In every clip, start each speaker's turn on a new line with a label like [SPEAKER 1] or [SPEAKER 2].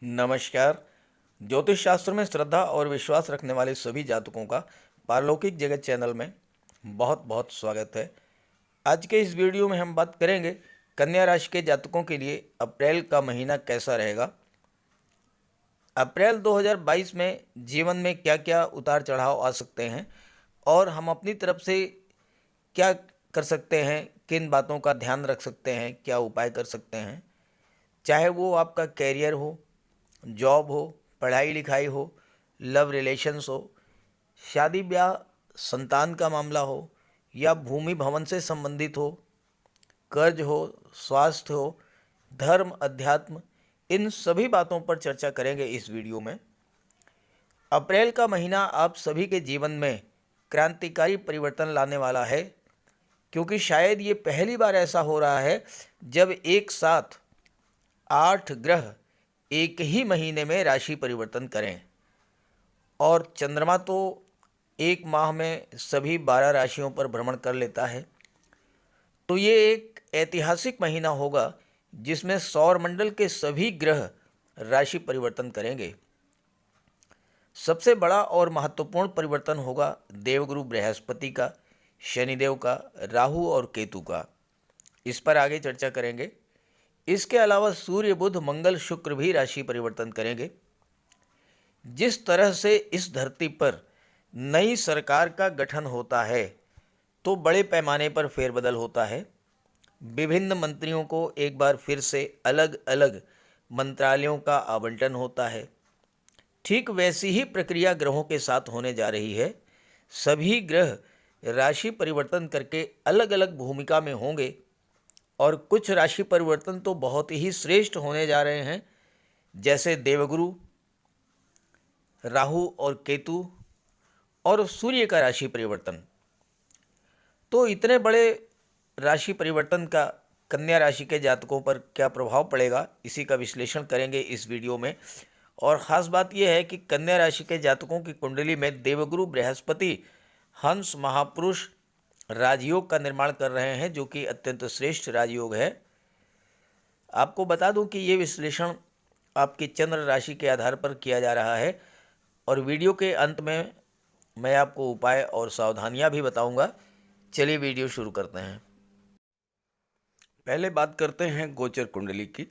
[SPEAKER 1] नमस्कार। ज्योतिष शास्त्र में श्रद्धा और विश्वास रखने वाले सभी जातकों का पारलौकिक जगत चैनल में बहुत बहुत स्वागत है। आज के इस वीडियो में हम बात करेंगे कन्या राशि के जातकों के लिए अप्रैल का महीना कैसा रहेगा। अप्रैल 2022 में जीवन में क्या क्या उतार चढ़ाव आ सकते हैं और हम अपनी तरफ से क्या कर सकते हैं, किन बातों का ध्यान रख सकते हैं, क्या उपाय कर सकते हैं। चाहे वो आपका कैरियर हो, जॉब हो, पढ़ाई लिखाई हो, लव रिलेशंस हो, शादी ब्याह, संतान का मामला हो या भूमि भवन से संबंधित हो, कर्ज हो, स्वास्थ्य हो, धर्म, अध्यात्म, इन सभी बातों पर चर्चा करेंगे इस वीडियो में। अप्रैल का महीना आप सभी के जीवन में क्रांतिकारी परिवर्तन लाने वाला है, क्योंकि शायद ये पहली बार ऐसा हो रहा है जब एक साथ 8 ग्रह एक ही महीने में राशि परिवर्तन करें। और चंद्रमा तो एक माह में सभी 12 राशियों पर भ्रमण कर लेता है। तो ये एक ऐतिहासिक महीना होगा जिसमें सौर मंडल के सभी ग्रह राशि परिवर्तन करेंगे। सबसे बड़ा और महत्वपूर्ण परिवर्तन होगा देवगुरु बृहस्पति का, शनिदेव का, राहु और केतु का। इस पर आगे चर्चा करेंगे। इसके अलावा सूर्य, बुध, मंगल, शुक्र भी राशि परिवर्तन करेंगे। जिस तरह से इस धरती पर नई सरकार का गठन होता है तो बड़े पैमाने पर फेरबदल होता है। विभिन्न मंत्रियों को एक बार फिर से अलग अलग मंत्रालयों का आवंटन होता है। ठीक वैसी ही प्रक्रिया ग्रहों के साथ होने जा रही है। सभी ग्रह राशि परिवर्तन करके अलग अलग भूमिका में होंगे और कुछ राशि परिवर्तन तो बहुत ही श्रेष्ठ होने जा रहे हैं, जैसे देवगुरु, राहु और केतु और सूर्य का राशि परिवर्तन। तो इतने बड़े राशि परिवर्तन का कन्या राशि के जातकों पर क्या प्रभाव पड़ेगा, इसी का विश्लेषण करेंगे इस वीडियो में। और ख़ास बात यह है कि कन्या राशि के जातकों की कुंडली में देवगुरु बृहस्पति हंस महापुरुष राजयोग का निर्माण कर रहे हैं, जो कि अत्यंत श्रेष्ठ राजयोग है। आपको बता दूं कि ये विश्लेषण आपकी चंद्र राशि के आधार पर किया जा रहा है और वीडियो के अंत में मैं आपको उपाय और सावधानियां भी बताऊंगा। चलिए वीडियो शुरू करते हैं। पहले बात करते हैं गोचर कुंडली की।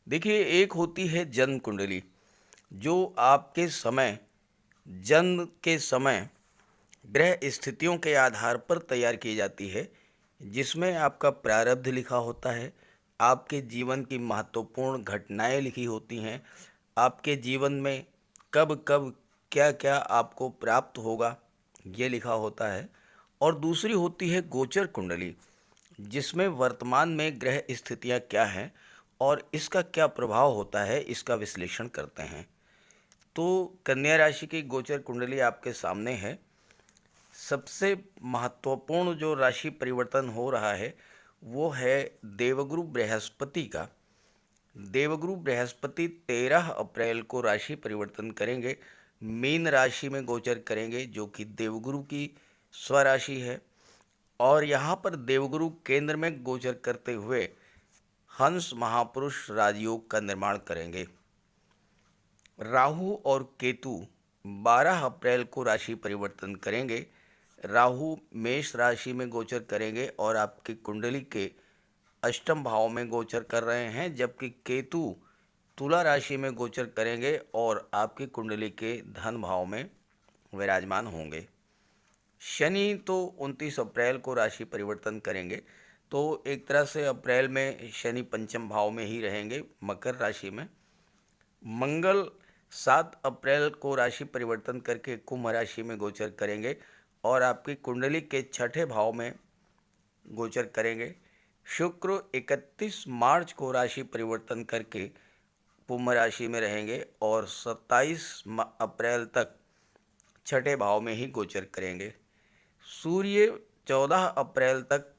[SPEAKER 1] देखिए, एक होती है जन्म कुंडली, जो आपके समय, जन्म के समय ग्रह स्थितियों के आधार पर तैयार की जाती है, जिसमें आपका प्रारब्ध लिखा होता है, आपके जीवन की महत्वपूर्ण घटनाएं लिखी होती हैं, आपके जीवन में कब कब क्या क्या आपको प्राप्त होगा ये लिखा होता है। और दूसरी होती है गोचर कुंडली, जिसमें वर्तमान में ग्रह स्थितियां क्या हैं और इसका क्या प्रभाव होता है, इसका विश्लेषण करते हैं। तो कन्या राशि की गोचर कुंडली आपके सामने है। सबसे महत्वपूर्ण जो राशि परिवर्तन हो रहा है वो है देवगुरु बृहस्पति का। देवगुरु बृहस्पति 13 अप्रैल को राशि परिवर्तन करेंगे, मीन राशि में गोचर करेंगे, जो कि देवगुरु की स्वराशि है। और यहाँ पर देवगुरु केंद्र में गोचर करते हुए हंस महापुरुष राजयोग का निर्माण करेंगे। राहु और केतु 12 अप्रैल को राशि परिवर्तन करेंगे। राहु मेष राशि में गोचर करेंगे और आपकी कुंडली के अष्टम भाव में गोचर कर रहे हैं, जबकि केतु तुला राशि में गोचर करेंगे और आपकी कुंडली के धन भाव में विराजमान होंगे। शनि तो 29 अप्रैल को राशि परिवर्तन करेंगे, तो एक तरह से अप्रैल में शनि पंचम भाव में ही रहेंगे, मकर राशि में। मंगल 7 अप्रैल को राशि परिवर्तन करके कुंभ राशि में गोचर करेंगे और आपकी कुंडली के छठे भाव में गोचर करेंगे। शुक्र 31 मार्च को राशि परिवर्तन करके कुंभ राशि में रहेंगे और 27 अप्रैल तक छठे भाव में ही गोचर करेंगे। सूर्य 14 अप्रैल तक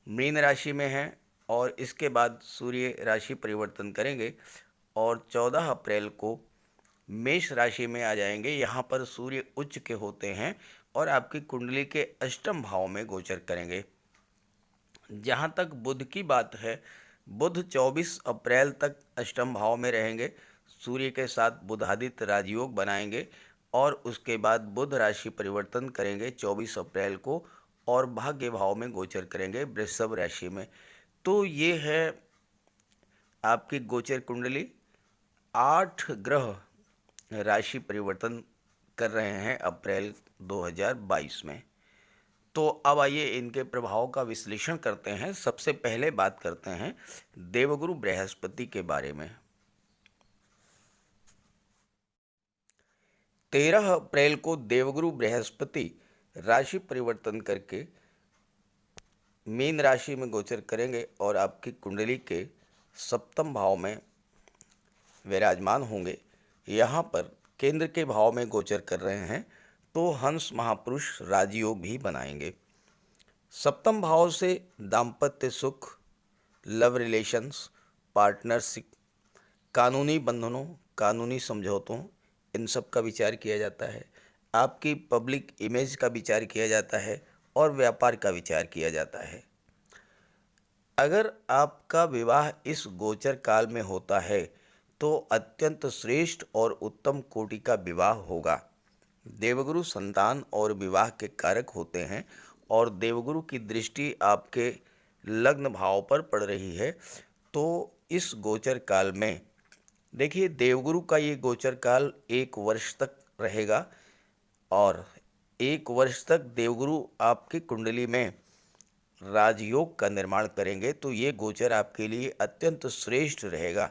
[SPEAKER 1] मीन राशि में है और इसके बाद सूर्य राशि परिवर्तन करेंगे और 14 अप्रैल को मेष राशि में आ जाएंगे। यहाँ पर सूर्य उच्च के होते हैं और आपकी कुंडली के अष्टम भाव में गोचर करेंगे। जहाँ तक बुध की बात है, बुध 24 अप्रैल तक अष्टम भाव में रहेंगे, सूर्य के साथ बुधादित्य राजयोग बनाएंगे और उसके बाद बुध राशि परिवर्तन करेंगे 24 अप्रैल को और भाग्य भाव में गोचर करेंगे वृषभ राशि में। तो ये है आपकी गोचर कुंडली। 8 ग्रह राशि परिवर्तन कर रहे हैं अप्रैल 2022 में। तो अब आइए इनके प्रभाव का विश्लेषण करते हैं। सबसे पहले बात करते हैं देवगुरु बृहस्पति के बारे में। 13 अप्रैल को देवगुरु बृहस्पति राशि परिवर्तन करके मीन राशि में गोचर करेंगे और आपकी कुंडली के सप्तम भाव में विराजमान होंगे। यहाँ पर केंद्र के भाव में गोचर कर रहे हैं तो हंस महापुरुष राजयोग भी बनाएंगे। सप्तम भाव से दाम्पत्य सुख, लव रिलेशंस, पार्टनरशिप, कानूनी बंधनों, कानूनी समझौतों, इन सब का विचार किया जाता है। आपकी पब्लिक इमेज का विचार किया जाता है और व्यापार का विचार किया जाता है। अगर आपका विवाह इस गोचर काल में होता है तो अत्यंत श्रेष्ठ और उत्तम कोटि का विवाह होगा। देवगुरु संतान और विवाह के कारक होते हैं और देवगुरु की दृष्टि आपके लग्न भाव पर पड़ रही है। तो इस गोचर काल में देखिए, देवगुरु का ये गोचर काल 1 वर्ष तक रहेगा और 1 वर्ष तक देवगुरु आपकी कुंडली में राजयोग का निर्माण करेंगे। तो ये गोचर आपके लिए अत्यंत श्रेष्ठ रहेगा।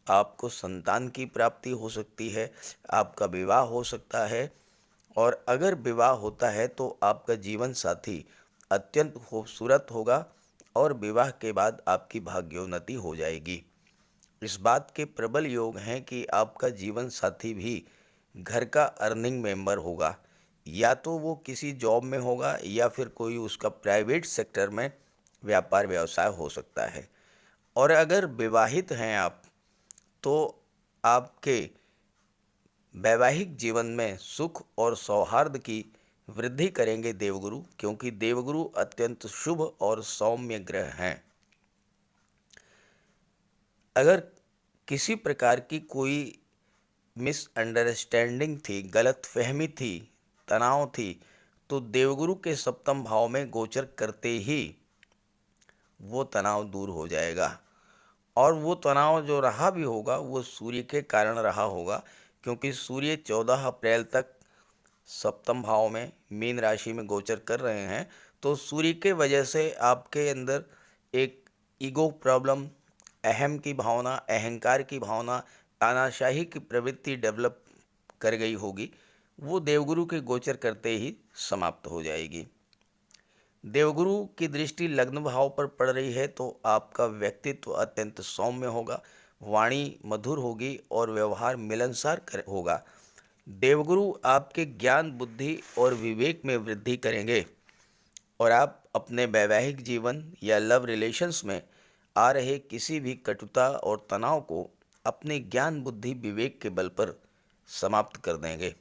[SPEAKER 1] आपको संतान की प्राप्ति हो सकती है, आपका विवाह हो सकता है और अगर विवाह होता है तो आपका जीवन साथी अत्यंत खूबसूरत होगा और विवाह के बाद आपकी भाग्योन्नति हो जाएगी। इस बात के प्रबल योग हैं कि आपका जीवन साथी भी घर का अर्निंग मेंबर होगा, या तो वो किसी जॉब में होगा या फिर कोई उसका प्राइवेट सेक्टर में व्यापार व्यवसाय हो सकता है। और अगर विवाहित हैं आप तो आपके वैवाहिक जीवन में सुख और सौहार्द की वृद्धि करेंगे देवगुरु, क्योंकि देवगुरु अत्यंत शुभ और सौम्य ग्रह हैं। अगर किसी प्रकार की कोई मिसअंडरस्टैंडिंग थी, गलतफहमी थी, तनाव थी, तो देवगुरु के सप्तम भाव में गोचर करते ही वो तनाव दूर हो जाएगा। और वो तनाव जो रहा भी होगा वो सूर्य के कारण रहा होगा, क्योंकि सूर्य 14 अप्रैल तक सप्तम भाव में मीन राशि में गोचर कर रहे हैं। तो सूर्य के वजह से आपके अंदर एक ईगो प्रॉब्लम, अहम की भावना, अहंकार की भावना, तानाशाही की प्रवृत्ति डेवलप कर गई होगी, वो देवगुरु के गोचर करते ही समाप्त हो जाएगी। देवगुरु की दृष्टि लग्न भाव पर पड़ रही है तो आपका व्यक्तित्व अत्यंत सौम्य होगा, वाणी मधुर होगी और व्यवहार मिलनसार होगा। देवगुरु आपके ज्ञान, बुद्धि और विवेक में वृद्धि करेंगे और आप अपने वैवाहिक जीवन या लव रिलेशंस में आ रहे किसी भी कटुता और तनाव को अपने ज्ञान, बुद्धि, विवेक के बल पर समाप्त कर देंगे।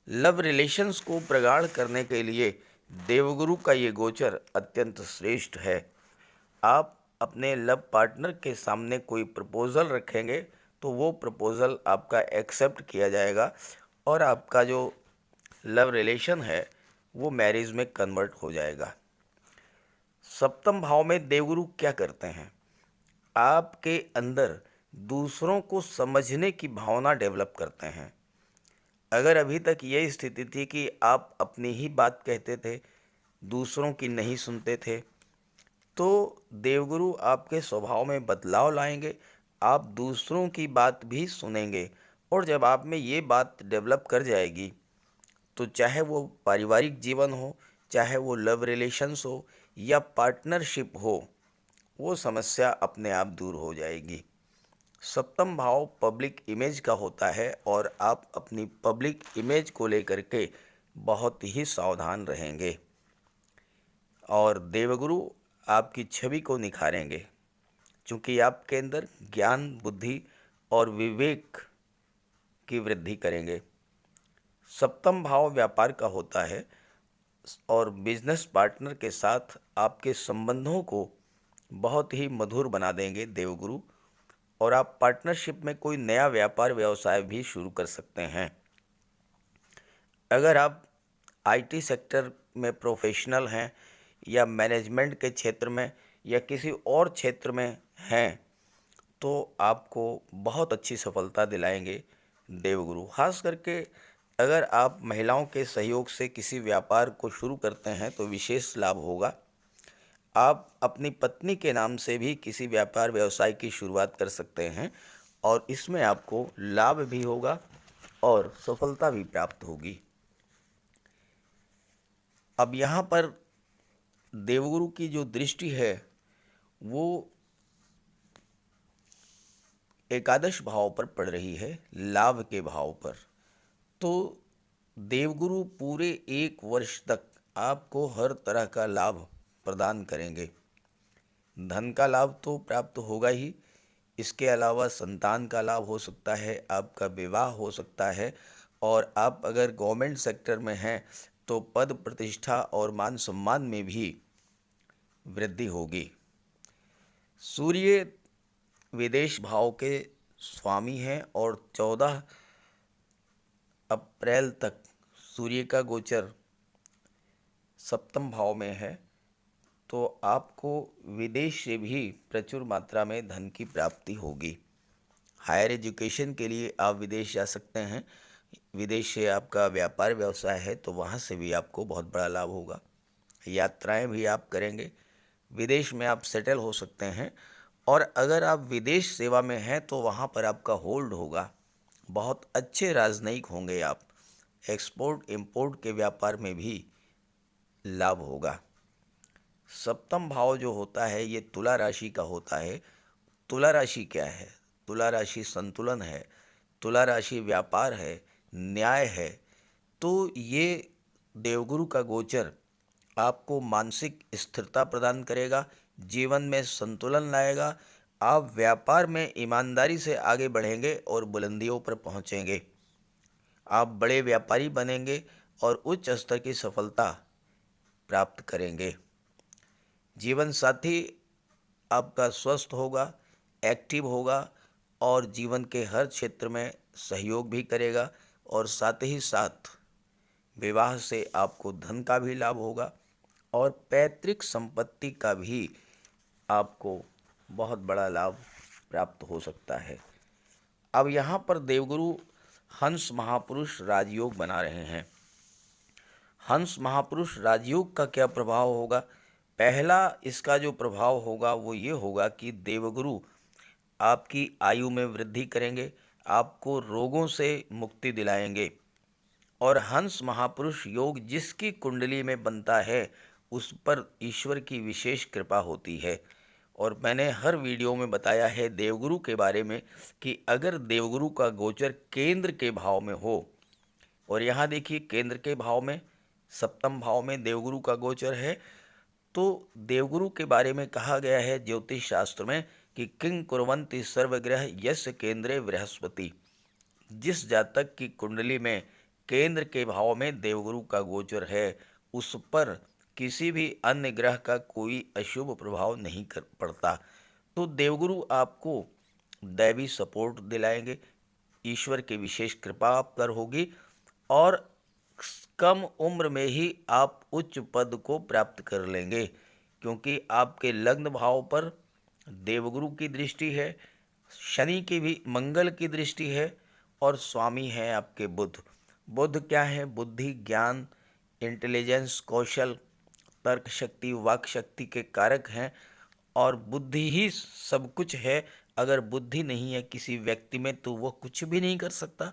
[SPEAKER 1] लव रिलेशंस को प्रगाढ़ करने के लिए देवगुरु का ये गोचर अत्यंत श्रेष्ठ है। आप अपने लव पार्टनर के सामने कोई प्रपोज़ल रखेंगे तो वो प्रपोज़ल आपका एक्सेप्ट किया जाएगा और आपका जो लव रिलेशन है वो मैरिज में कन्वर्ट हो जाएगा। सप्तम भाव में देवगुरु क्या करते हैं? आपके अंदर दूसरों को समझने की भावना डेवलप करते हैं। अगर अभी तक ये स्थिति थी कि आप अपनी ही बात कहते थे, दूसरों की नहीं सुनते थे, तो देवगुरु आपके स्वभाव में बदलाव लाएंगे। आप दूसरों की बात भी सुनेंगे और जब आप में ये बात डेवलप कर जाएगी तो चाहे वो पारिवारिक जीवन हो, चाहे वो लव रिलेशंस हो या पार्टनरशिप हो, वो समस्या अपने आप दूर हो जाएगी। सप्तम भाव पब्लिक इमेज का होता है और आप अपनी पब्लिक इमेज को लेकर के बहुत ही सावधान रहेंगे और देवगुरु आपकी छवि को निखारेंगे, क्योंकि आपके अंदर ज्ञान, बुद्धि और विवेक की वृद्धि करेंगे। सप्तम भाव व्यापार का होता है और बिजनेस पार्टनर के साथ आपके संबंधों को बहुत ही मधुर बना देंगे देवगुरु और आप पार्टनरशिप में कोई नया व्यापार व्यवसाय भी शुरू कर सकते हैं। अगर आप आईटी सेक्टर में प्रोफेशनल हैं या मैनेजमेंट के क्षेत्र में या किसी और क्षेत्र में हैं तो आपको बहुत अच्छी सफलता दिलाएंगे देवगुरु। खास करके अगर आप महिलाओं के सहयोग से किसी व्यापार को शुरू करते हैं तो विशेष लाभ होगा। आप अपनी पत्नी के नाम से भी किसी व्यापार व्यवसाय की शुरुआत कर सकते हैं और इसमें आपको लाभ भी होगा और सफलता भी प्राप्त होगी। अब यहाँ पर देवगुरु की जो दृष्टि है वो एकादश भाव पर पड़ रही है, लाभ के भाव पर। तो देवगुरु पूरे 1 वर्ष तक आपको हर तरह का लाभ प्रदान करेंगे। धन का लाभ तो प्राप्त होगा ही, इसके अलावा संतान का लाभ हो सकता है, आपका विवाह हो सकता है, और आप अगर गवर्नमेंट सेक्टर में हैं तो पद प्रतिष्ठा और मान सम्मान में भी वृद्धि होगी। सूर्य विदेश भाव के स्वामी हैं और 14 अप्रैल तक सूर्य का गोचर सप्तम भाव में है, तो आपको विदेश से भी प्रचुर मात्रा में धन की प्राप्ति होगी। हायर एजुकेशन के लिए आप विदेश जा सकते हैं। विदेश से आपका व्यापार व्यवसाय है तो वहाँ से भी आपको बहुत बड़ा लाभ होगा। यात्राएं भी आप करेंगे, विदेश में आप सेटल हो सकते हैं। और अगर आप विदेश सेवा में हैं तो वहाँ पर आपका होल्ड होगा, बहुत अच्छे राजनयिक होंगे आप। एक्सपोर्ट इंपोर्ट के व्यापार में भी लाभ होगा। सप्तम भाव जो होता है ये तुला राशि का होता है। तुला राशि क्या है? तुला राशि संतुलन है, तुला राशि व्यापार है, न्याय है। तो ये देवगुरु का गोचर आपको मानसिक स्थिरता प्रदान करेगा, जीवन में संतुलन लाएगा। आप व्यापार में ईमानदारी से आगे बढ़ेंगे और बुलंदियों पर पहुंचेंगे। आप बड़े व्यापारी बनेंगे और उच्च स्तर की सफलता प्राप्त करेंगे। जीवन साथी आपका स्वस्थ होगा, एक्टिव होगा और जीवन के हर क्षेत्र में सहयोग भी करेगा, और साथ ही साथ विवाह से आपको धन का भी लाभ होगा और पैतृक संपत्ति का भी आपको बहुत बड़ा लाभ प्राप्त हो सकता है। अब यहाँ पर देवगुरु हंस महापुरुष राजयोग बना रहे हैं। हंस महापुरुष राजयोग का क्या प्रभाव होगा? पहला इसका जो प्रभाव होगा वो ये होगा कि देवगुरु आपकी आयु में वृद्धि करेंगे, आपको रोगों से मुक्ति दिलाएंगे। और हंस महापुरुष योग जिसकी कुंडली में बनता है उस पर ईश्वर की विशेष कृपा होती है। और मैंने हर वीडियो में बताया है देवगुरु के बारे में कि अगर देवगुरु का गोचर केंद्र के भाव में हो, और यहाँ देखिए केंद्र के भाव में सप्तम भाव में देवगुरु का गोचर है, तो देवगुरु के बारे में कहा गया है ज्योतिष शास्त्र में कि किंग कुर्वन्ति सर्वग्रह यस्य केंद्रे बृहस्पति। जिस जातक की कुंडली में केंद्र के भाव में देवगुरु का गोचर है उस पर किसी भी अन्य ग्रह का कोई अशुभ प्रभाव नहीं कर पड़ता। तो देवगुरु आपको दैवी सपोर्ट दिलाएंगे, ईश्वर की विशेष कृपा आप पर होगी और कम उम्र में ही आप उच्च पद को प्राप्त कर लेंगे, क्योंकि आपके लग्न भाव पर देवगुरु की दृष्टि है, शनि की भी, मंगल की दृष्टि है और स्वामी है आपके बुध। बुध क्या है? बुद्धि, ज्ञान, इंटेलिजेंस, कौशल, तर्क शक्ति, वाक शक्ति के कारक हैं। और बुद्धि ही सब कुछ है। अगर बुद्धि नहीं है किसी व्यक्ति में तो वह कुछ भी नहीं कर सकता।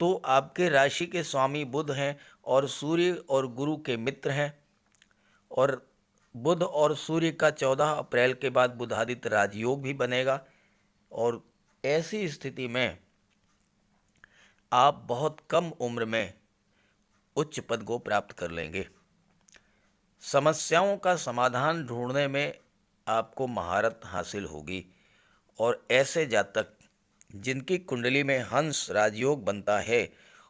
[SPEAKER 1] तो आपके राशि के स्वामी बुध हैं और सूर्य और गुरु के मित्र हैं। और बुध और सूर्य का 14 अप्रैल के बाद बुधादित्य राजयोग भी बनेगा। और ऐसी स्थिति में आप बहुत कम उम्र में उच्च पद को प्राप्त कर लेंगे। समस्याओं का समाधान ढूंढने में आपको महारत हासिल होगी। और ऐसे जातक जिनकी कुंडली में हंस राजयोग बनता है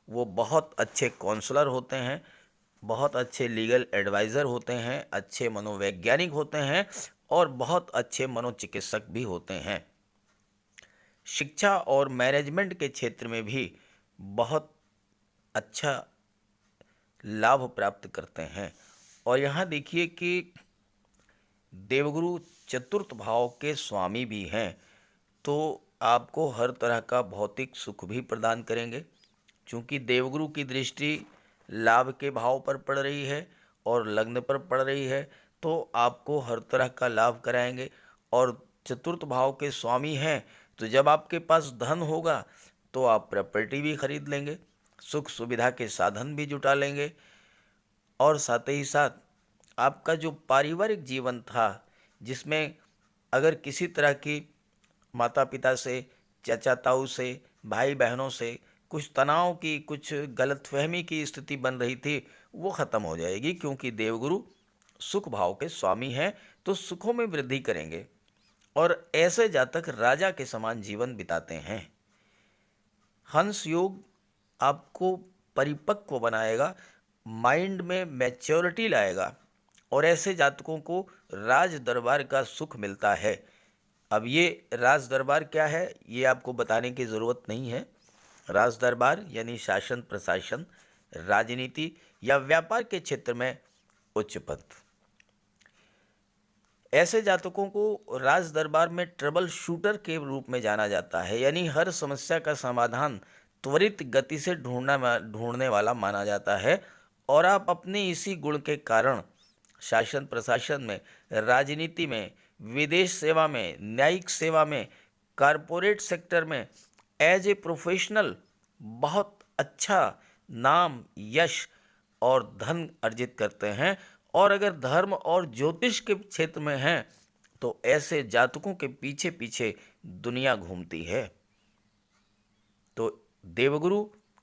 [SPEAKER 1] वो बहुत अच्छे काउंसलर होते हैं, बहुत अच्छे लीगल एडवाइज़र होते हैं, अच्छे मनोवैज्ञानिक होते हैं और बहुत अच्छे मनोचिकित्सक भी होते हैं। शिक्षा और मैनेजमेंट के क्षेत्र में भी बहुत अच्छा लाभ प्राप्त करते हैं। और यहाँ देखिए कि देवगुरु चतुर्थ भाव के स्वामी भी हैं, तो आपको हर तरह का भौतिक सुख भी प्रदान करेंगे। चूंकि देवगुरु की दृष्टि लाभ के भाव पर पड़ रही है और लग्न पर पड़ रही है, तो आपको हर तरह का लाभ कराएंगे। और चतुर्थ भाव के स्वामी हैं, तो जब आपके पास धन होगा तो आप प्रॉपर्टी भी खरीद लेंगे, सुख सुविधा के साधन भी जुटा लेंगे, और साथ ही साथ आपका जो पारिवारिक जीवन था, जिसमें अगर किसी तरह की माता पिता से, चाचा ताऊ से, भाई बहनों से कुछ तनाव की, कुछ गलतफहमी की स्थिति बन रही थी, वो ख़त्म हो जाएगी, क्योंकि देवगुरु सुख भाव के स्वामी हैं, तो सुखों में वृद्धि करेंगे। और ऐसे जातक राजा के समान जीवन बिताते हैं। हंस योग आपको परिपक्व बनाएगा, माइंड में मैच्योरिटी लाएगा, और ऐसे जातकों को राज दरबार का सुख मिलता है। अब ये राज दरबार क्या है, ये आपको बताने की ज़रूरत नहीं है। राज दरबार यानी शासन प्रशासन, राजनीति या व्यापार के क्षेत्र में उच्च पद। ऐसे जातकों को राज दरबार में ट्रबल शूटर के रूप में जाना जाता है, यानी हर समस्या का समाधान त्वरित गति से ढूंढने वाला माना जाता है। और आप अपने इसी गुण के कारण शासन प्रशासन में, राजनीति में, विदेश सेवा में, न्यायिक सेवा में, कारपोरेट सेक्टर में एज ए प्रोफेशनल बहुत अच्छा नाम, यश और धन अर्जित करते हैं। और अगर धर्म और ज्योतिष के क्षेत्र में हैं, तो ऐसे जातकों के पीछे पीछे दुनिया घूमती है। तो देवगुरु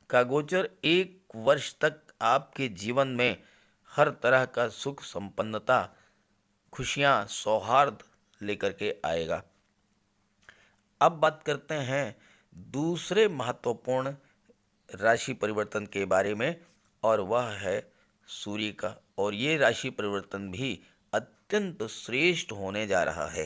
[SPEAKER 1] का गोचर 1 वर्ष तक आपके जीवन में हर तरह का सुख, संपन्नता, खुशियां, सौहार्द लेकर के आएगा। अब बात करते हैं दूसरे महत्वपूर्ण राशि परिवर्तन के बारे में, और वह है सूर्य का। और ये राशि परिवर्तन भी अत्यंत श्रेष्ठ होने जा रहा है।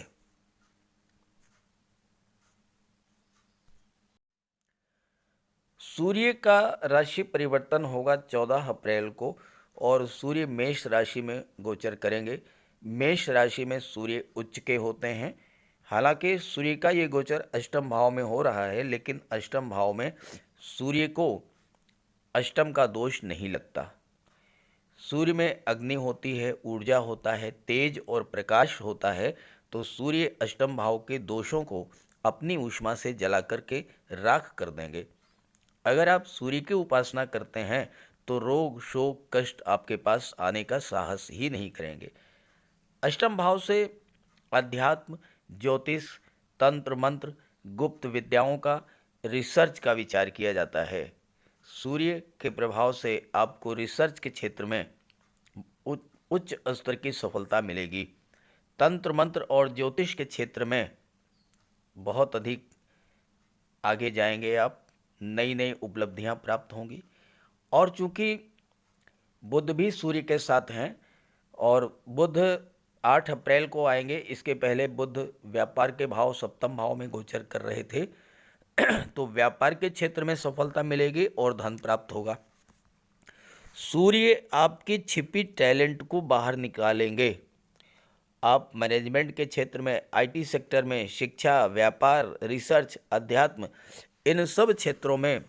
[SPEAKER 1] सूर्य का राशि परिवर्तन होगा 14 अप्रैल को, और सूर्य मेष राशि में गोचर करेंगे। मेष राशि में सूर्य उच्च के होते हैं। हालांकि सूर्य का ये गोचर अष्टम भाव में हो रहा है, लेकिन अष्टम भाव में सूर्य को अष्टम का दोष नहीं लगता। सूर्य में अग्नि होती है, ऊर्जा होता है, तेज और प्रकाश होता है। तो सूर्य अष्टम भाव के दोषों को अपनी ऊष्मा से जला करके राख कर देंगे। अगर आप सूर्य की उपासना करते हैं तो रोग, शोक, कष्ट आपके पास आने का साहस ही नहीं करेंगे। अष्टम भाव से अध्यात्म, ज्योतिष, तंत्र मंत्र, गुप्त विद्याओं का, रिसर्च का विचार किया जाता है। सूर्य के प्रभाव से आपको रिसर्च के क्षेत्र में उच्च स्तर की सफलता मिलेगी। तंत्र मंत्र और ज्योतिष के क्षेत्र में बहुत अधिक आगे जाएंगे आप, नई नई उपलब्धियां प्राप्त होंगी। और चूंकि बुध भी सूर्य के साथ हैं, और बुध 8 अप्रैल को आएंगे, इसके पहले बुध व्यापार के भाव सप्तम भाव में गोचर कर रहे थे तो व्यापार के क्षेत्र में सफलता मिलेगी और धन प्राप्त होगा। सूर्य आपकी छिपी टैलेंट को बाहर निकालेंगे। आप मैनेजमेंट के क्षेत्र में, आईटी सेक्टर में, शिक्षा, व्यापार, रिसर्च, अध्यात्म, इन सब क्षेत्रों में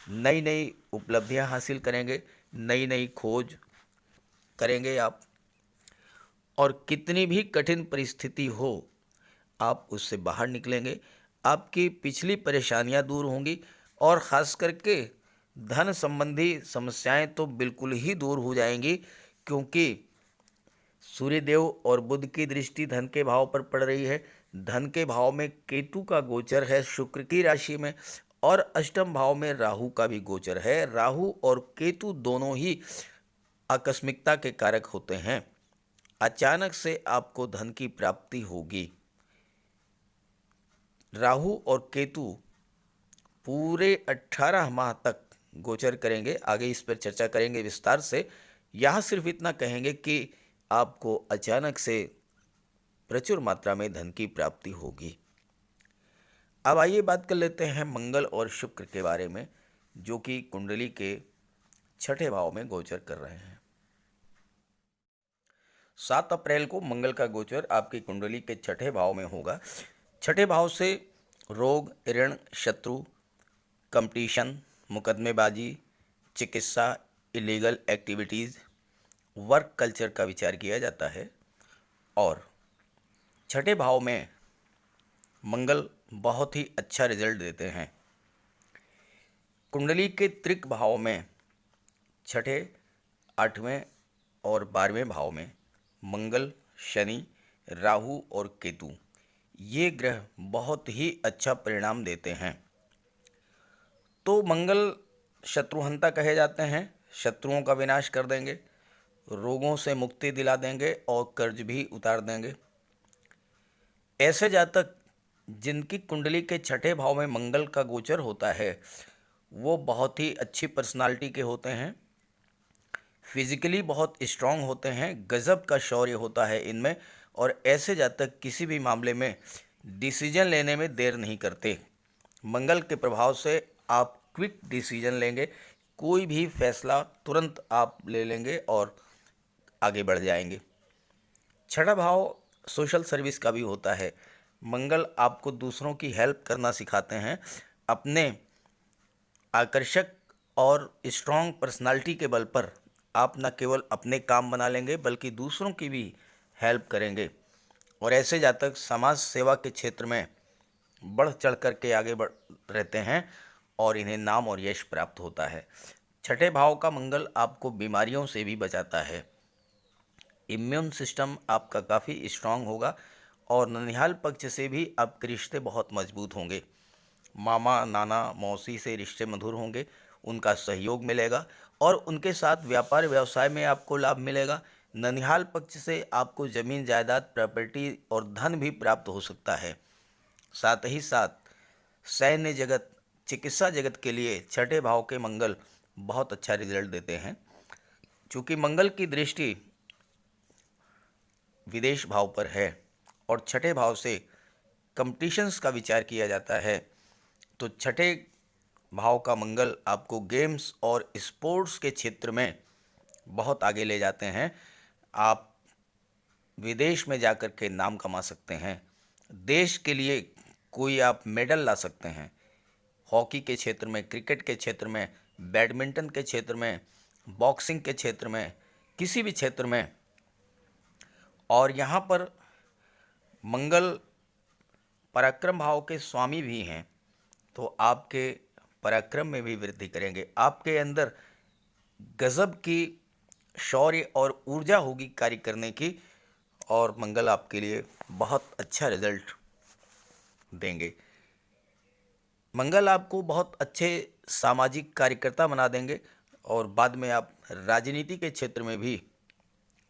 [SPEAKER 1] नई नई उपलब्धियां हासिल करेंगे, नई नई खोज करेंगे आप। और कितनी भी कठिन परिस्थिति हो, आप उससे बाहर निकलेंगे। आपकी पिछली परेशानियां दूर होंगी, और ख़ास करके धन संबंधी समस्याएं तो बिल्कुल ही दूर हो जाएंगी, क्योंकि सूर्यदेव और बुध की दृष्टि धन के भाव पर पड़ रही है। धन के भाव में केतु का गोचर है शुक्र की राशि में, और अष्टम भाव में राहु का भी गोचर है। राहु और केतु दोनों ही आकस्मिकता के कारक होते हैं। अचानक से आपको धन की प्राप्ति होगी। राहु और केतु पूरे 18 माह तक गोचर करेंगे। आगे इस पर चर्चा करेंगे विस्तार से। यहाँ सिर्फ इतना कहेंगे कि आपको अचानक से प्रचुर मात्रा में धन की प्राप्ति होगी। अब आइए बात कर लेते हैं मंगल और शुक्र के बारे में, जो कि कुंडली के छठे भाव में गोचर कर रहे हैं। 7 अप्रैल को मंगल का गोचर आपकी कुंडली के छठे भाव में होगा। छठे भाव से रोग, ऋण, शत्रु, कंपटीशन, मुकदमेबाजी, चिकित्सा, इलीगल एक्टिविटीज़, वर्क कल्चर का विचार किया जाता है। और छठे भाव में मंगल बहुत ही अच्छा रिजल्ट देते हैं। कुंडली के त्रिक भाव में छठे, 8वें और 12वें भाव में मंगल, शनि, राहु और केतु ये ग्रह बहुत ही अच्छा परिणाम देते हैं। तो मंगल शत्रुहंता कहे जाते हैं, शत्रुओं का विनाश कर देंगे, रोगों से मुक्ति दिला देंगे और कर्ज भी उतार देंगे। ऐसे जातक जिनकी कुंडली के छठे भाव में मंगल का गोचर होता है वो बहुत ही अच्छी पर्सनालिटी के होते हैं, फिजिकली बहुत स्ट्रांग होते हैं, गजब का शौर्य होता है इनमें। और ऐसे जातक किसी भी मामले में डिसीजन लेने में देर नहीं करते। मंगल के प्रभाव से आप क्विक डिसीजन लेंगे, कोई भी फैसला तुरंत आप ले लेंगे और आगे बढ़ जाएंगे। छठा भाव सोशल सर्विस का भी होता है। मंगल आपको दूसरों की हेल्प करना सिखाते हैं। अपने आकर्षक और स्ट्रांग पर्सनालिटी के बल पर आप न केवल अपने काम बना लेंगे बल्कि दूसरों की भी हेल्प करेंगे। और ऐसे जातक समाज सेवा के क्षेत्र में बढ़ चढ़ कर के आगे बढ़ रहते हैं और इन्हें नाम और यश प्राप्त होता है। छठे भाव का मंगल आपको बीमारियों से भी बचाता है। इम्यून सिस्टम आपका काफ़ी स्ट्रांग होगा और ननिहाल पक्ष से भी आपके रिश्ते बहुत मजबूत होंगे। मामा, नाना, मौसी से रिश्ते मधुर होंगे, उनका सहयोग मिलेगा और उनके साथ व्यापार व्यवसाय में आपको लाभ मिलेगा। ननिहाल पक्ष से आपको ज़मीन, जायदाद, प्रॉपर्टी और धन भी प्राप्त हो सकता है। साथ ही साथ सैन्य जगत, चिकित्सा जगत के लिए छठे भाव के मंगल बहुत अच्छा रिजल्ट देते हैं। चूँकि मंगल की दृष्टि विदेश भाव पर है और छठे भाव से कंपटीशंस का विचार किया जाता है, तो छठे भाव का मंगल आपको गेम्स और स्पोर्ट्स के क्षेत्र में बहुत आगे ले जाते हैं। आप विदेश में जाकर के नाम कमा सकते हैं, देश के लिए कोई आप मेडल ला सकते हैं। हॉकी के क्षेत्र में, क्रिकेट के क्षेत्र में, बैडमिंटन के क्षेत्र में, बॉक्सिंग के क्षेत्र में, किसी भी क्षेत्र में। और यहाँ पर मंगल पराक्रम भाव के स्वामी भी हैं, तो आपके पराक्रम में भी वृद्धि करेंगे। आपके अंदर गजब की शौर्य और ऊर्जा होगी कार्य करने की और मंगल आपके लिए बहुत अच्छा रिजल्ट देंगे। मंगल आपको बहुत अच्छे सामाजिक कार्यकर्ता बना देंगे और बाद में आप राजनीति के क्षेत्र में भी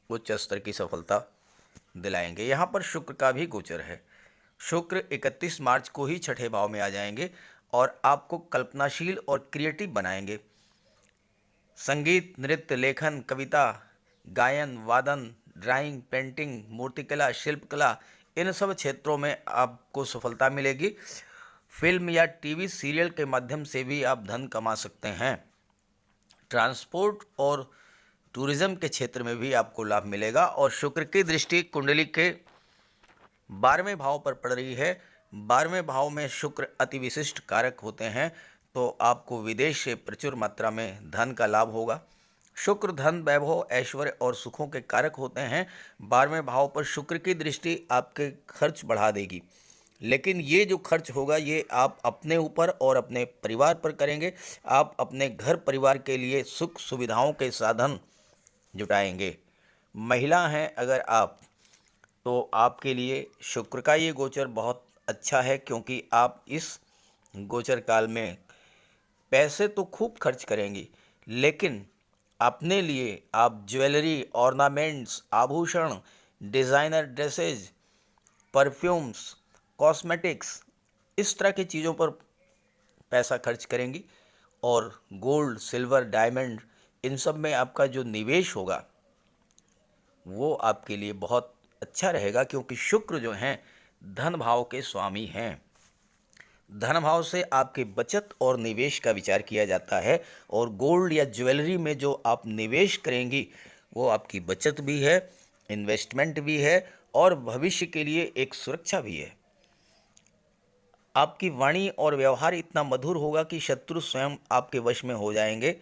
[SPEAKER 1] उच्च स्तर की सफलता दिलाएंगे। यहाँ पर शुक्र का भी गोचर है। शुक्र 31 मार्च को ही छठे भाव में आ जाएंगे और आपको कल्पनाशील और क्रिएटिव बनाएंगे। संगीत, नृत्य, लेखन, कविता, गायन, वादन, ड्राइंग, पेंटिंग, मूर्तिकला, शिल्पकला, इन सब क्षेत्रों में आपको सफलता मिलेगी। फिल्म या टीवी सीरियल के माध्यम से भी आप धन कमा सकते हैं। ट्रांसपोर्ट और टूरिज्म के क्षेत्र में भी आपको लाभ मिलेगा। और शुक्र की दृष्टि कुंडली के 12वें भाव पर पड़ रही है। 12वें भाव में शुक्र अति विशिष्ट कारक होते हैं, तो आपको विदेश से प्रचुर मात्रा में धन का लाभ होगा। शुक्र धन, वैभव, ऐश्वर्य और सुखों के कारक होते हैं। 12वें भाव पर शुक्र की दृष्टि आपके खर्च बढ़ा देगी, लेकिन ये जो खर्च होगा ये आप अपने ऊपर और अपने परिवार पर करेंगे। आप अपने घर परिवार के लिए सुख सुविधाओं के साधन जुटाएंगे। महिला हैं अगर आप, तो आपके लिए शुक्र का ये गोचर बहुत अच्छा है, क्योंकि आप इस गोचर काल में पैसे तो खूब खर्च करेंगी, लेकिन अपने लिए आप ज्वेलरी, ऑर्नामेंट्स, आभूषण, डिज़ाइनर ड्रेसेज, परफ्यूम्स, कॉस्मेटिक्स, इस तरह की चीज़ों पर पैसा खर्च करेंगी। और गोल्ड, सिल्वर, डायमंड, इन सब में आपका जो निवेश होगा वो आपके लिए बहुत अच्छा रहेगा, क्योंकि शुक्र जो हैं धन भाव के स्वामी हैं। धन भाव से आपके बचत और निवेश का विचार किया जाता है, और गोल्ड या ज्वेलरी में जो आप निवेश करेंगी वो आपकी बचत भी है, इन्वेस्टमेंट भी है, और भविष्य के लिए एक सुरक्षा भी है। आपकी वाणी और व्यवहार इतना मधुर होगा कि शत्रु स्वयं आपके वश में हो जाएंगे।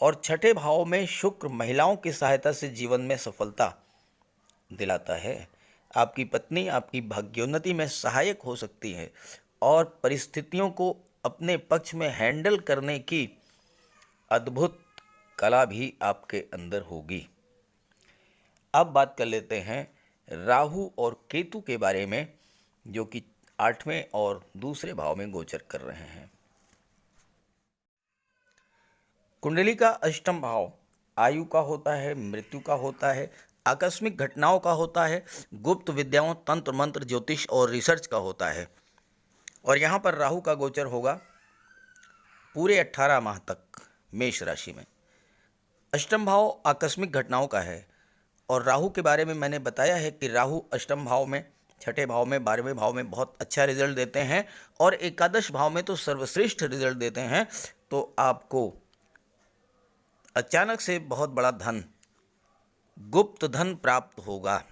[SPEAKER 1] और छठे भाव में शुक्र महिलाओं की सहायता से जीवन में सफलता दिलाता है। आपकी पत्नी आपकी भाग्योन्नति में सहायक हो सकती है, और परिस्थितियों को अपने पक्ष में हैंडल करने की अद्भुत कला भी आपके अंदर होगी। अब बात कर लेते हैं राहु और केतु के बारे में, जो कि 8वें और दूसरे भाव में गोचर कर रहे हैं। कुंडली का अष्टम भाव आयु का होता है, मृत्यु का होता है, आकस्मिक घटनाओं का होता है, गुप्त विद्याओं, तंत्र मंत्र, ज्योतिष और रिसर्च का होता है। और यहाँ पर राहु का गोचर होगा पूरे 18 माह तक मेष राशि में। अष्टम भाव आकस्मिक घटनाओं का है, और राहु के बारे में मैंने बताया है कि राहु अष्टम भाव में, छठे भाव में, 12वें भाव में बहुत अच्छा रिजल्ट देते हैं, और एकादश भाव में तो सर्वश्रेष्ठ रिजल्ट देते हैं। तो आपको अचानक से बहुत बड़ा धन, गुप्त धन प्राप्त होगा।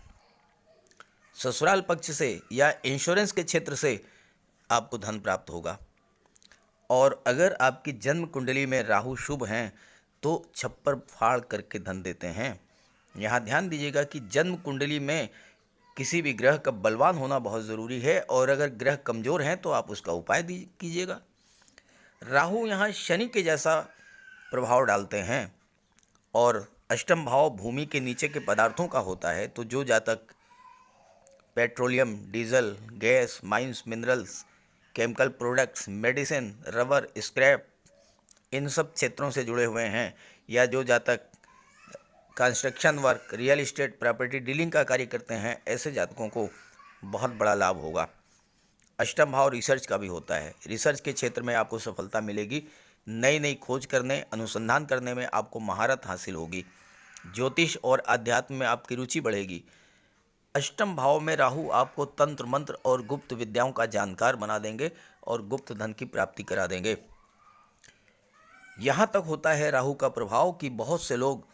[SPEAKER 1] ससुराल पक्ष से या इंश्योरेंस के क्षेत्र से आपको धन प्राप्त होगा। और अगर आपकी जन्म कुंडली में राहु शुभ हैं तो छप्पर फाड़ करके धन देते हैं। यहाँ ध्यान दीजिएगा कि जन्म कुंडली में किसी भी ग्रह का बलवान होना बहुत ज़रूरी है, और अगर ग्रह कमज़ोर हैं तो आप उसका उपाय कीजिएगा। राहु यहाँ शनि के जैसा प्रभाव डालते हैं, और अष्टम भाव भूमि के नीचे के पदार्थों का होता है। तो जो जातक petroleum, diesel, gas, mines, minerals, chemical products, medicine, rubber, scrap, इन सब क्षेत्रों से जुड़े हुए हैं, या जो जातक construction work, real estate, property dealing का कार्य करते हैं, ऐसे जातकों को बहुत बड़ा लाभ होगा। अष्टम भाव रिसर्च का भी होता है। रिसर्च के क्षेत्र में आपको सफलता मिलेगी। नई नई खोज करने, अनुसंधान करने में आपको महारत हासिल होगी। ज्योतिष और अध्यात्म में आपकी रुचि बढ़ेगी। अष्टम भाव में राहु आपको तंत्र मंत्र और गुप्त विद्याओं का जानकार बना देंगे, और गुप्त धन की प्राप्ति करा देंगे। यहाँ तक होता है राहु का प्रभाव कि बहुत से लोग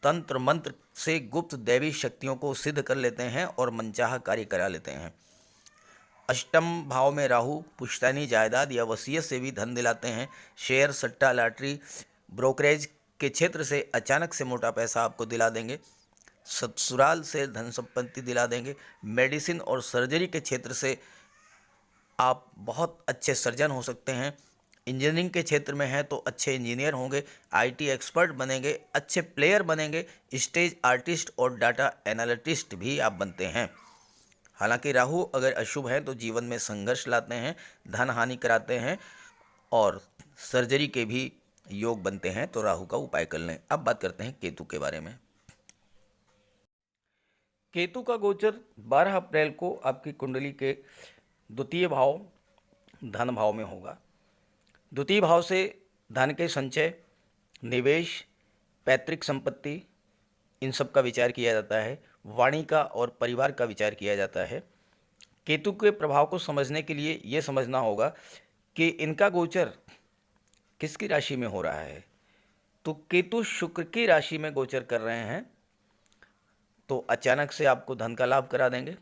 [SPEAKER 1] तंत्र मंत्र से गुप्त दैवी शक्तियों को सिद्ध कर लेते हैं और मनचाहा कार्य करा लेते हैं। अष्टम भाव में राहु पुश्तैनी जायदाद या वसीयत से भी धन दिलाते हैं। शेयर, सट्टा, लॉटरी, ब्रोकरेज के क्षेत्र से अचानक से मोटा पैसा आपको दिला देंगे। ससुराल से धन संपत्ति दिला देंगे। मेडिसिन और सर्जरी के क्षेत्र से आप बहुत अच्छे सर्जन हो सकते हैं। इंजीनियरिंग के क्षेत्र में हैं तो अच्छे इंजीनियर होंगे। आईटी एक्सपर्ट बनेंगे, अच्छे प्लेयर बनेंगे। स्टेज आर्टिस्ट और डाटा एनालिटिस्ट भी आप बनते हैं। हालांकि राहु अगर अशुभ है तो जीवन में संघर्ष लाते हैं, धन हानि कराते हैं, और सर्जरी के भी योग बनते हैं। तो राहु का उपाय कर लें। अब बात करते हैं केतु के बारे में। केतु का गोचर 12 अप्रैल को आपकी कुंडली के द्वितीय भाव धन भाव में होगा। द्वितीय भाव से धन के संचय, निवेश, पैतृक संपत्ति, इन सब का विचार किया जाता है। वाणी का और परिवार का विचार किया जाता है। केतु के प्रभाव को समझने के लिए ये समझना होगा कि इनका गोचर किसकी राशि में हो रहा है। तो केतु शुक्र की राशि में गोचर कर रहे हैं, तो अचानक से आपको धन का लाभ करा देंगे,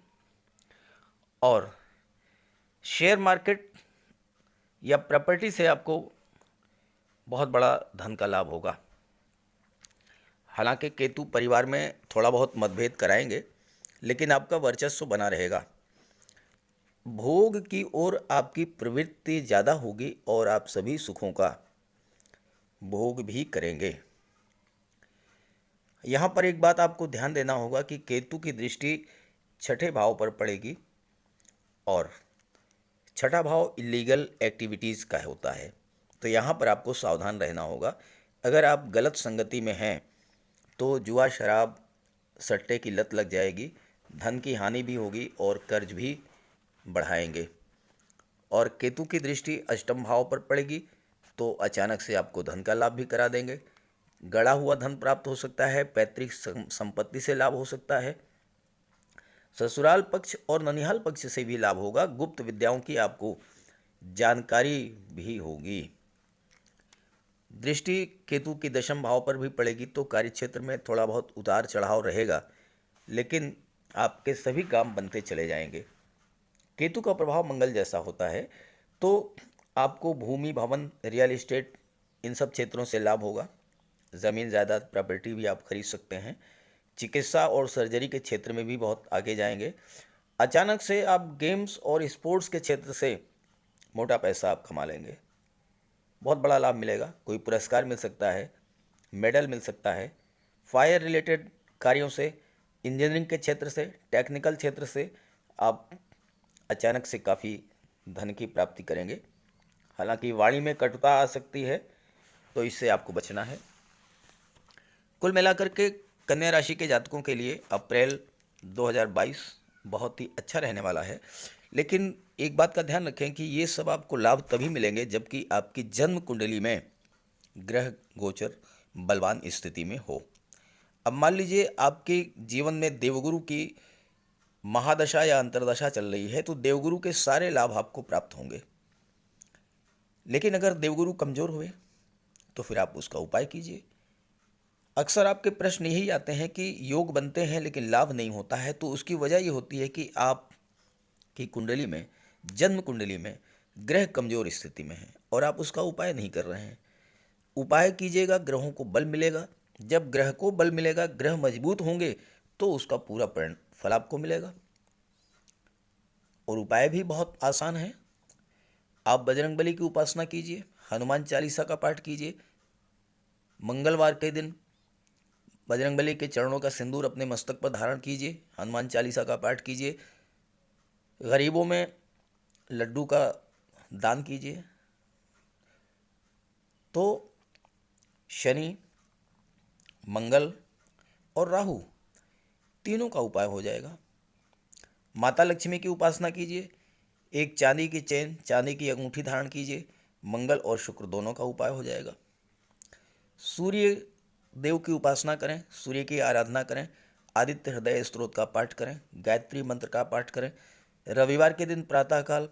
[SPEAKER 1] और शेयर मार्केट या प्रॉपर्टी से आपको बहुत बड़ा धन का लाभ होगा। हालांकि केतु परिवार में थोड़ा बहुत मतभेद कराएंगे, लेकिन आपका वर्चस्व बना रहेगा। भोग की ओर आपकी प्रवृत्ति ज़्यादा होगी, और आप सभी सुखों का भोग भी करेंगे। यहाँ पर एक बात आपको ध्यान देना होगा कि केतु की दृष्टि छठे भाव पर पड़ेगी, और छठा भाव इलीगल एक्टिविटीज़ का होता है। तो यहाँ पर आपको सावधान रहना होगा। अगर आप गलत संगति में हैं तो जुआ, शराब, सट्टे की लत लग जाएगी, धन की हानि भी होगी, और कर्ज भी बढ़ाएंगे। और केतु की दृष्टि अष्टम भाव पर पड़ेगी, तो अचानक से आपको धन का लाभ भी करा देंगे। गड़ा हुआ धन प्राप्त हो सकता है। पैतृक संपत्ति से लाभ हो सकता है। ससुराल पक्ष और ननिहाल पक्ष से भी लाभ होगा। गुप्त विद्याओं की आपको जानकारी भी होगी। दृष्टि केतु की दशम भाव पर भी पड़ेगी तो कार्यक्षेत्र में थोड़ा बहुत उतार चढ़ाव रहेगा, लेकिन आपके सभी काम बनते चले जाएंगे। केतु का प्रभाव मंगल जैसा होता है, तो आपको भूमि, भवन, रियल एस्टेट, इन सब क्षेत्रों से लाभ होगा। ज़मीन जायदाद, प्रॉपर्टी भी आप खरीद सकते हैं। चिकित्सा और सर्जरी के क्षेत्र में भी बहुत आगे जाएंगे। अचानक से आप गेम्स और स्पोर्ट्स के क्षेत्र से मोटा पैसा आप कमा लेंगे, बहुत बड़ा लाभ मिलेगा। कोई पुरस्कार मिल सकता है, मेडल मिल सकता है। फायर रिलेटेड कार्यों से, इंजीनियरिंग के क्षेत्र से, टेक्निकल क्षेत्र से आप अचानक से काफ़ी धन की प्राप्ति करेंगे। हालांकि वाणी में कटुता आ सकती है, तो इससे आपको बचना है। कुल मिलाकर के कन्या राशि के जातकों के लिए अप्रैल 2022 बहुत ही अच्छा रहने वाला है। लेकिन एक बात का ध्यान रखें कि ये सब आपको लाभ तभी मिलेंगे जबकि आपकी जन्म कुंडली में ग्रह गोचर बलवान स्थिति में हो। अब मान लीजिए आपके जीवन में देवगुरु की महादशा या अंतर्दशा चल रही है, तो देवगुरु के सारे लाभ आपको प्राप्त होंगे। लेकिन अगर देवगुरु कमज़ोर हुए तो फिर आप उसका उपाय कीजिए। अक्सर आपके प्रश्न यही आते हैं कि योग बनते हैं लेकिन लाभ नहीं होता है, तो उसकी वजह ये होती है कि आपकी कुंडली में, जन्म कुंडली में ग्रह कमज़ोर स्थिति में है और आप उसका उपाय नहीं कर रहे हैं। उपाय कीजिएगा, ग्रहों को बल मिलेगा। जब ग्रह को बल मिलेगा, ग्रह मजबूत होंगे, तो उसका पूरा फल आपको मिलेगा। और उपाय भी बहुत आसान है। आप बजरंगबली की उपासना कीजिए, हनुमान चालीसा का पाठ कीजिए। मंगलवार के दिन बजरंगबली के चरणों का सिंदूर अपने मस्तक पर धारण कीजिए, हनुमान चालीसा का पाठ कीजिए। गरीबों में लड्डू का दान कीजिए, तो शनि, मंगल और राहु तीनों का उपाय हो जाएगा। माता लक्ष्मी की उपासना कीजिए, एक चांदी की चेन, चांदी की अंगूठी धारण कीजिए। मंगल और शुक्र दोनों का उपाय हो जाएगा। सूर्य देव की उपासना करें, सूर्य की आराधना करें, आदित्य हृदय स्तोत्र का पाठ करें, गायत्री मंत्र का पाठ करें। रविवार के दिन प्रातःकाल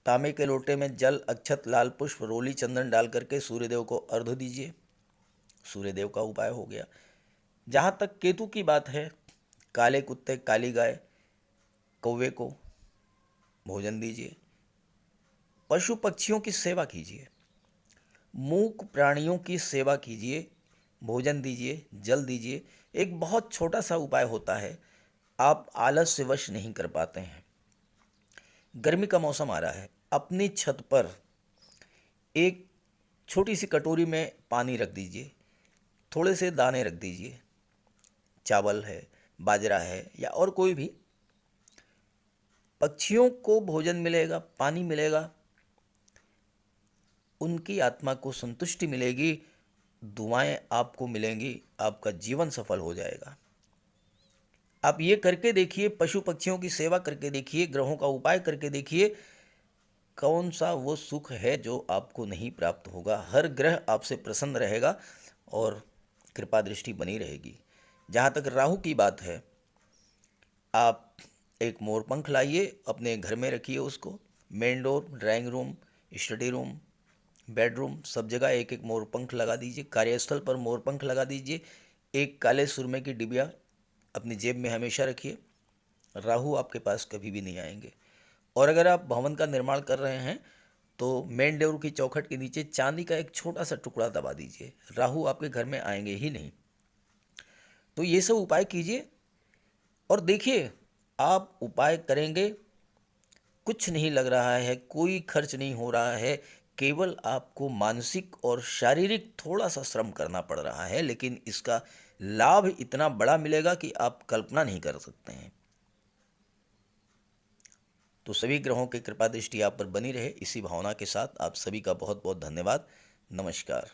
[SPEAKER 1] तांबे के लोटे में जल, अक्षत, लाल पुष्प, रोली, चंदन डाल करके सूर्यदेव को अर्घ्य दीजिए। सूर्यदेव का उपाय हो गया। जहाँ तक केतु की बात है, काले कुत्ते, काली गाय, कौवे को भोजन दीजिए। पशु पक्षियों की सेवा कीजिए, मूक प्राणियों की सेवा कीजिए, भोजन दीजिए, जल दीजिए। एक बहुत छोटा सा उपाय होता है, आप आलस से वश नहीं कर पाते हैं। गर्मी का मौसम आ रहा है, अपनी छत पर एक छोटी सी कटोरी में पानी रख दीजिए, थोड़े से दाने रख दीजिए, चावल है, बाजरा है या और कोई भी। पक्षियों को भोजन मिलेगा, पानी मिलेगा, उनकी आत्मा को संतुष्टि मिलेगी, दुआएं आपको मिलेंगी, आपका जीवन सफल हो जाएगा। आप ये करके देखिए, पशु पक्षियों की सेवा करके देखिए, ग्रहों का उपाय करके देखिए, कौन सा वो सुख है जो आपको नहीं प्राप्त होगा। हर ग्रह आपसे प्रसन्न रहेगा और कृपा दृष्टि बनी रहेगी। जहाँ तक राहु की बात है, आप एक मोरपंख लाइए, अपने घर में रखिए उसको। Main door, drawing room, study room, bedroom, सब जगह एक एक मोरपंख लगा दीजिए। कार्यस्थल पर मोरपंख लगा दीजिए। एक काले सुरमे की डिबिया अपनी जेब में हमेशा रखिए। राहु आपके पास कभी भी नहीं आएंगे। और अगर आप भवन का निर्माण कर रहे हैं तो मेन डोर की चौखट के नीचे चांदी का एक छोटा सा टुकड़ा दबा दीजिए, राहु आपके घर में आएंगे ही नहीं। तो ये सब उपाय कीजिए और देखिए, आप उपाय करेंगे, कुछ नहीं लग रहा है, कोई खर्च नहीं हो रहा है, केवल आपको मानसिक और शारीरिक थोड़ा सा श्रम करना पड़ रहा है, लेकिन इसका लाभ इतना बड़ा मिलेगा कि आप कल्पना नहीं कर सकते हैं। तो सभी ग्रहों की कृपा दृष्टि आप पर बनी रहे, इसी भावना के साथ आप सभी का बहुत बहुत धन्यवाद। नमस्कार।